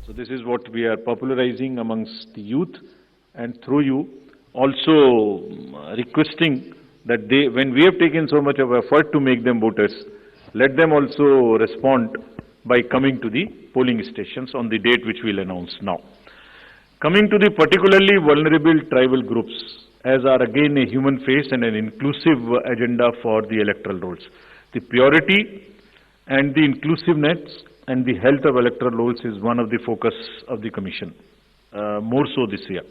So this is what we are popularizing amongst the youth, and through you also requesting that they, when we have taken so much of effort to make them voters, let them also respond by coming to the polling stations on the date which we'll announce now. Coming to the particularly vulnerable tribal groups, as are again a human face and an inclusive agenda for the electoral rolls. The purity and the inclusiveness and the health of electoral rolls is one of the focus of the Commission, more so this year.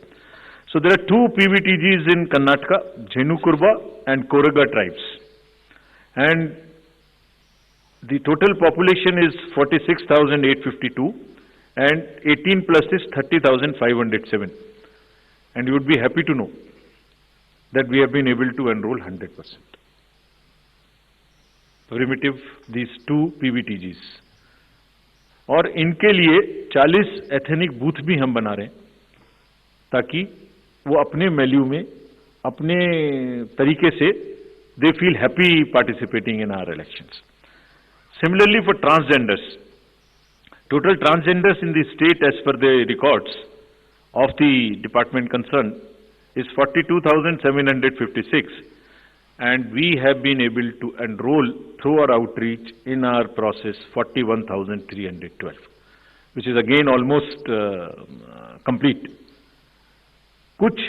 So there are two PVTGs in Karnataka, Jhenukurba and Koraga tribes. And the total population is 46,852 and 18 plus is 30,507. And you would be happy to know that we have been able to enroll 100%. Primitive, these two PVTGs. और इनके लिए 40 ethnic booth भी हम बना रहे हैं ताकि वो अपने वैल्यू में अपने तरीके से they feel happy participating in our elections. Similarly for transgenders, total transgenders in the state as per the records of the department concerned is 42,756, and we have been able to enroll through our outreach in our process 41,312, which is again almost complete. कुछ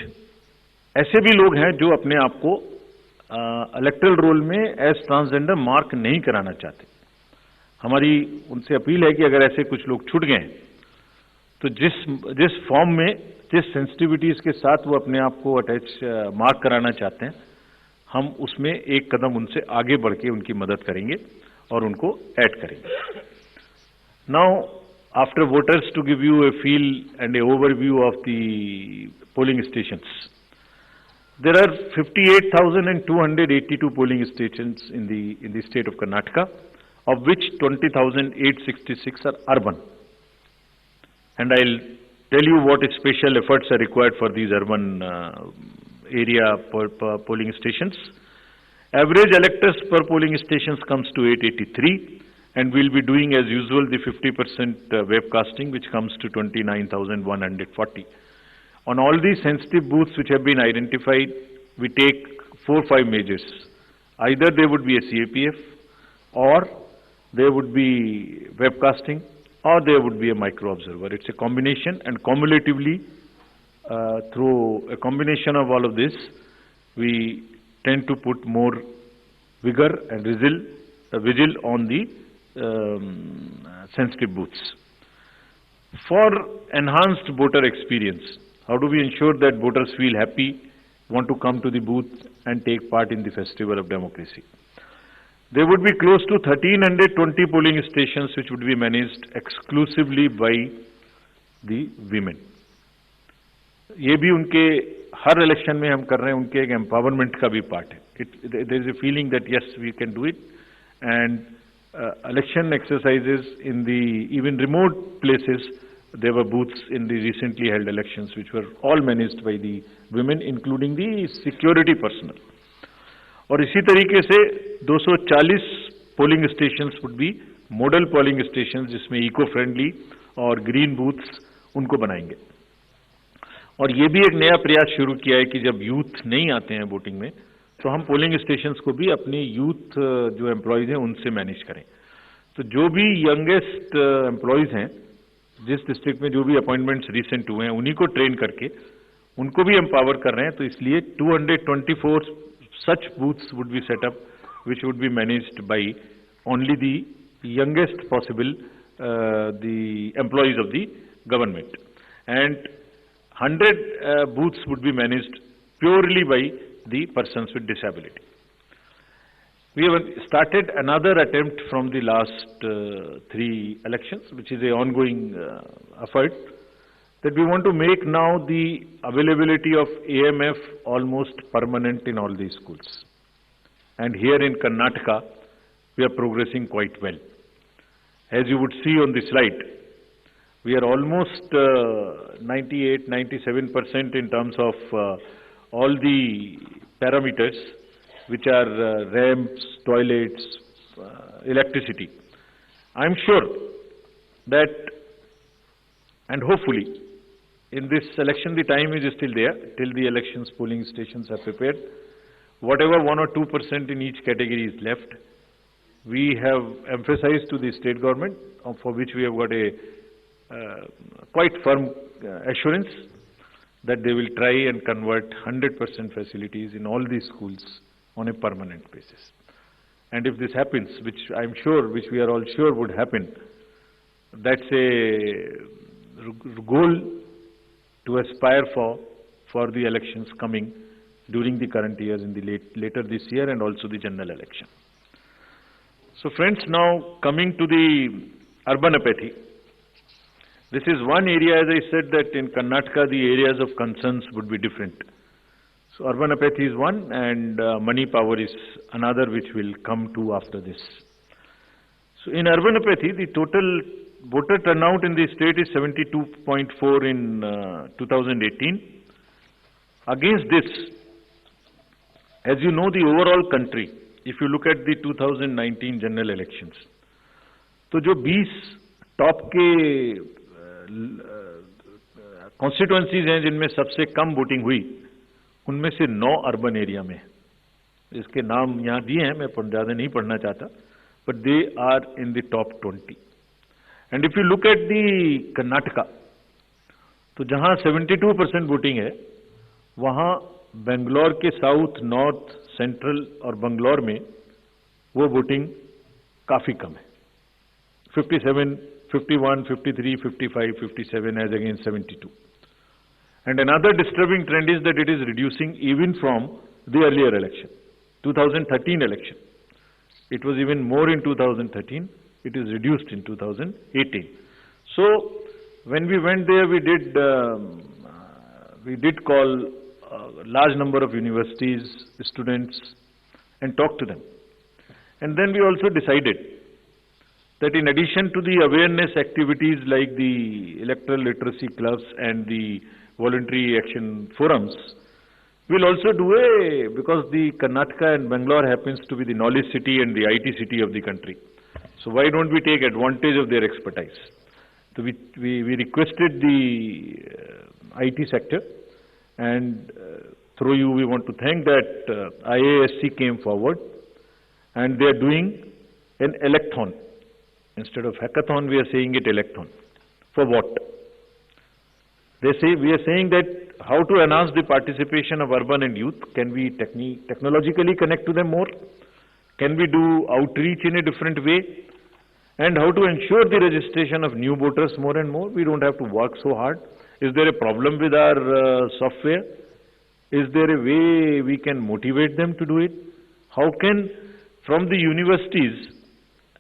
ऐसे भी लोग हैं जो अपने आप को electoral role में एज ट्रांसजेंडर मार्क नहीं कराना चाहते. हमारी उनसे अपील है कि अगर ऐसे कुछ लोग छूट गए हैं तो जिस फॉर्म में जिस सेंसिटिविटीज के साथ वो अपने आप को अटैच मार्क कराना चाहते हैं, हम उसमें एक कदम उनसे आगे बढ़ के उनकी मदद करेंगे और उनको ऐड करेंगे. Now after voters to give you a feel and a overview of the polling stations, there are 58,282 polling stations in the state of Karnataka, of which 20,866 are urban. And I'll tell you what special efforts are required for these urban area polling stations. Average electors per polling stations comes to 883, and we'll be doing as usual the 50% webcasting, which comes to 29,140. On all these sensitive booths which have been identified, we take 4 or 5 measures. Either there would be a CAPF, or there would be webcasting, or there would be a micro observer. It's a combination, and cumulatively, through a combination of all of this, we tend to put more vigor and vigil on the sensitive booths. For enhanced voter experience, how do we ensure that voters feel happy, want to come to the booth and take part in the festival of democracy? There would be close to 1,320 polling stations which would be managed exclusively by the women. ये भी उनके हर election में हम कर रहे हैं, उनके एक एम्पावरमेंट का भी पार्ट है. There is a feeling that yes, we can do it, and election exercises in the even remote places. There were booths in the recently held elections which were all managed by the women, including the security personnel. और इसी तरीके से 240 polling stations would be model polling stations, जिसमें eco friendly और green booths उनको बनाएंगे. और ये भी एक नया प्रयास शुरू किया है कि जब यूथ नहीं आते हैं वोटिंग में, तो हम पोलिंग स्टेशंस को भी अपने यूथ जो एम्प्लॉयज हैं उनसे मैनेज करें. तो जो भी यंगेस्ट एम्प्लॉयज हैं, जिस डिस्ट्रिक्ट में जो भी अपॉइंटमेंट्स रिसेंट हुए हैं, उन्हीं को ट्रेन करके उनको भी एम्पावर कर रहे हैं. तो इसलिए 224 such booths would be set up, which would be managed by only the youngest possible the employees of the government, and 100 booths would be managed purely by the persons with disability. We have started another attempt from the last 3 elections, which is an ongoing effort, that we want to make now the availability of AMF almost permanent in all these schools. And here in Karnataka, we are progressing quite well. As you would see on the slide, we are almost 98-97% in terms of all the parameters, which are ramps, toilets, electricity. I am sure that And hopefully, in this election, the time is still there till the elections polling stations are prepared. Whatever 1 or 2% in each category is left, we have emphasized to the state government, for which we have got a quite firm assurance that they will try and convert 100% facilities in all these schools on a permanent basis. And if this happens, which I'm sure, which we are all sure would happen, that's a goal to aspire for the elections coming during the current years in the later this year and also the general election. So friends, now coming to the urban apathy. This is one area, as I said, that in Karnataka the areas of concerns would be different. So urban apathy is one, and money power is another, which will come to after this. So in urban apathy, the total voter turnout in the state is 72.4 in 2018. Against this, as you know, the overall country, if you look at the 2019 general elections, तो जो 20 top के constituencies हैं जिनमें सबसे कम voting हुई, उनमें से 9 urban area में, इसके नाम यहाँ दिए हैं, मैं ज़्यादा नहीं पढ़ना चाहता, but they are in the top 20. And if you look at the Karnataka, तो जहाँ 72% वोटिंग है, वहाँ बेंगलोर के साउथ, नॉर्थ, सेंट्रल और बंगलौर में वो वोटिंग काफ़ी कम है, 57, 51, 53, 55, 57 as against 72. And another disturbing trend is that it is reducing even from the earlier election, 2013 election. It was even more in 2013. It is reduced in 2018. So when we went there, we did call a large number of universities, students, and talk to them. And then we also decided that in addition to the awareness activities like the electoral literacy clubs and the voluntary action forums, we'll also do because the Karnataka and Bangalore happens to be the knowledge city and the IT city of the country. So why don't we take advantage of their expertise? So we requested the IT sector, and through you we want to thank that IASC came forward, and they are doing an electhon. Instead of hackathon, we are saying it electhon. For what? They say, we are saying that how to enhance the participation of urban and youth. Can we technologically connect to them more? Can we do outreach in a different way? And how to ensure the registration of new voters more and more? We don't have to work so hard. Is there a problem with our software? Is there a way we can motivate them to do it? How can, from the universities,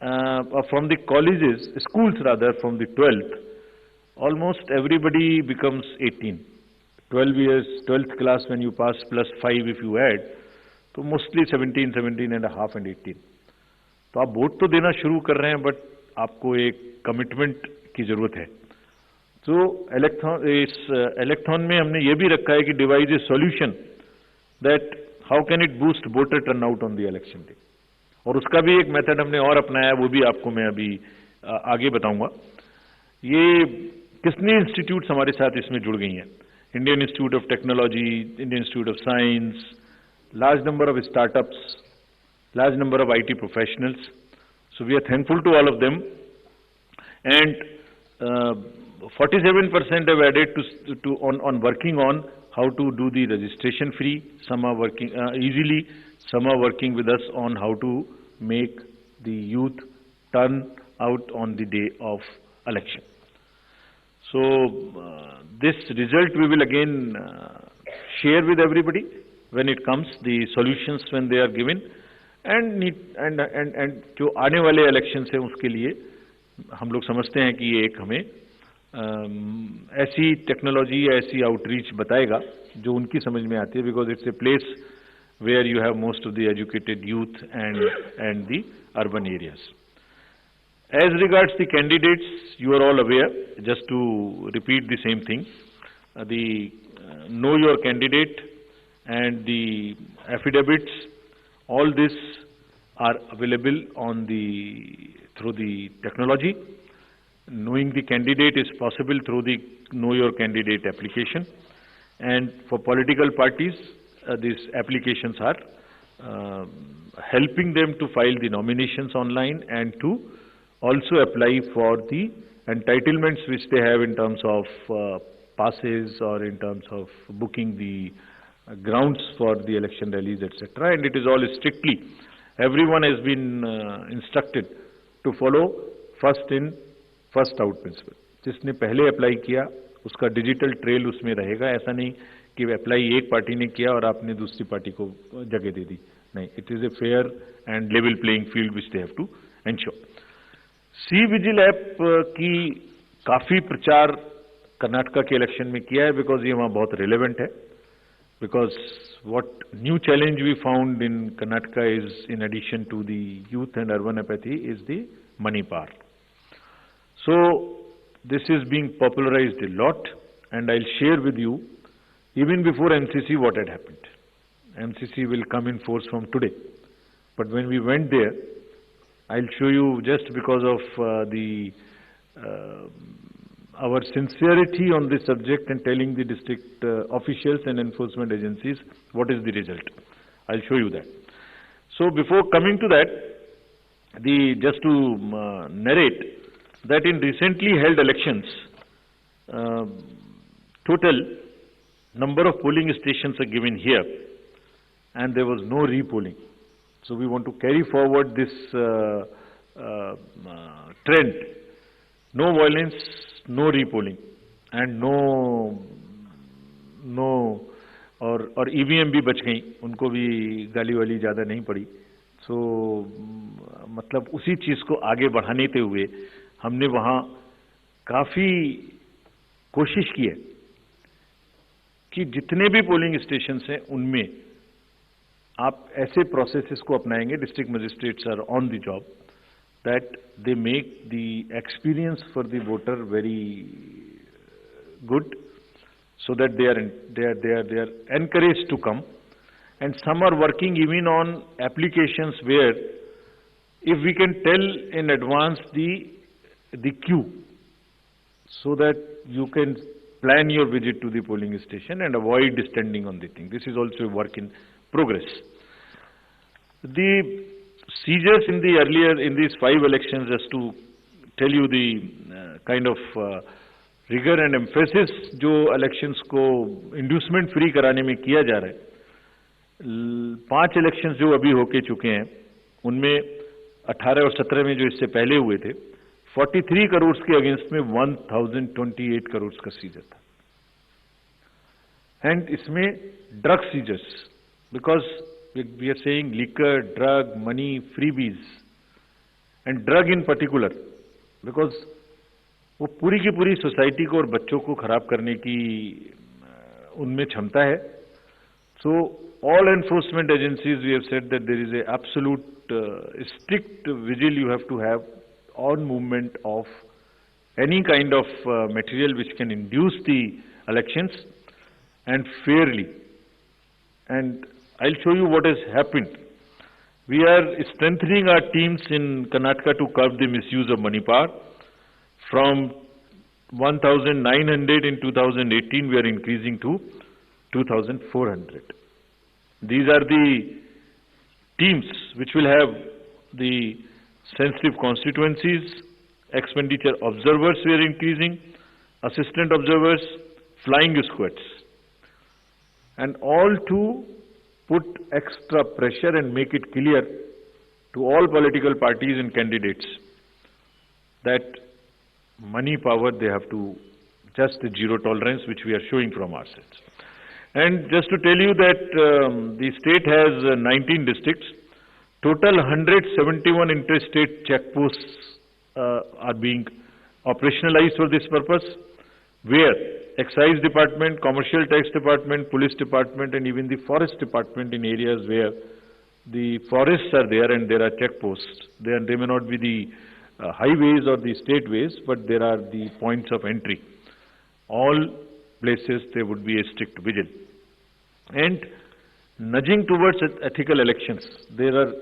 or from the colleges, schools rather, from the 12th, almost everybody becomes 18. 12 years, 12th class when you pass plus 5 if you add, so mostly 17, 17 and a half and 18. तो आप vote तो देना शुरू कर रहे हैं, but आपको एक कमिटमेंट की जरूरत है. तो इस इलेक्थॉन में हमने ये भी रखा है कि device A solution that how can it boost voter turnout on the election day. और उसका भी एक मेथड हमने और अपनाया, वो भी आपको मैं अभी आगे बताऊंगा. ये कितनी इंस्टीट्यूट्स हमारे साथ इसमें जुड़ गई हैं. Indian institute of technology, Indian institute of science, large number of startups, large number of IT professionals. So we are thankful to all of them. And 47% have added on working on how to do the registration free. Some are working easily. Some are working with us on how to make the youth turn out on the day of election. So this result we will again share with everybody when it comes, the solutions when they are given, and जो आने वाले election है उसके लिए हम लोग समझते हैं कि ये एक हमें ऐसी टेक्नोलॉजी या ऐसी आउटरीच बताएगा जो उनकी समझ में आती है, because it's a place where you have most of the educated youth and the urban areas. As regards the candidates, you are all aware, just to repeat the same thing, the know your candidate and the affidavits, all this are available on through the technology, Knowing the candidate is possible through the Know Your Candidate application. And for political parties, these applications are helping them to file the nominations online and to also apply for the entitlements which they have in terms of passes or in terms of booking the grounds for the election rallies, etc. And it is all strictly, everyone has been instructed to follow first in first out principle. जिसने पहले apply किया उसका digital trail उसमें रहेगा. ऐसा नहीं कि apply एक पार्टी ने किया और आपने दूसरी पार्टी को जगह दे दी. नहीं, it is a fair and level playing field which they have to ensure. CVIGIL app की काफी प्रचार कर्नाटका के इलेक्शन में किया है बिकॉज ये वहां बहुत रिलेवेंट है. Because what new challenge we found in Karnataka is, in addition to the youth and urban apathy, is the money power. So this is being popularized a lot, and I'll share with you even before MCC what had happened. MCC will come in force from today, but when we went there, I'll show you, just because of our sincerity on this subject and telling the district officials and enforcement agencies what is the result. I'll show you that. So before coming to that, just to narrate that in recently held elections, total number of polling stations are given here, and there was no re-polling. So we want to carry forward this trend. No violence, no re-polling, and no और EVM भी बच गई, उनको भी गाली वाली ज़्यादा नहीं पड़ी. सो मतलब उसी चीज़ को आगे बढ़ाने ते हुए हमने वहाँ काफ़ी कोशिश की है कि जितने भी पोलिंग स्टेशंस हैं उनमें आप ऐसे प्रोसेसेस को अपनाएंगे, district magistrates are on the job, that they make the experience for the voter very good, so that they are encouraged to come. And some are working even on applications where if we can tell in advance the queue, so that you can plan your visit to the polling station and avoid standing on the thing. This is also a work in progress. The seizures in these 5 elections, just to tell you the kind of rigor and emphasis जो elections को inducement free कराने में किया जा रहा है. 5 elections जो अभी होके चुके हैं उनमें 18 और 17 में जो इससे पहले हुए थे, 43 करोड़ के अगेंस्ट में 1028 करोड़ का सीजर था. एंड इसमें drug seizures, because we are saying liquor, drug, money, freebies, and drug in particular, because वो पूरी की पूरी सोसाइटी को और बच्चों को खराब करने की उनमें क्षमता है. So all enforcement agencies, we have said that there is a absolute strict vigil you have to have on movement of any kind of material which can induce the elections, and fairly. And I'll show you what has happened. We are strengthening our teams in Karnataka to curb the misuse of money power. From 1,900 in 2018, we are increasing to 2,400. These are the teams which will have the sensitive constituencies, expenditure observers we are increasing, assistant observers, flying squads, and all to put extra pressure and make it clear to all political parties and candidates that money power, they have to just the zero tolerance, which we are showing from ourselves. And just to tell you that the state has 19 districts. Total 171 interstate checkposts are being operationalized for this purpose, where Excise Department, Commercial Tax Department, Police Department, and even the Forest Department, in areas where the forests are there and there are checkposts. They may not be the highways or the state ways, but there are the points of entry. All places there would be a strict vigil. And nudging towards ethical elections, there are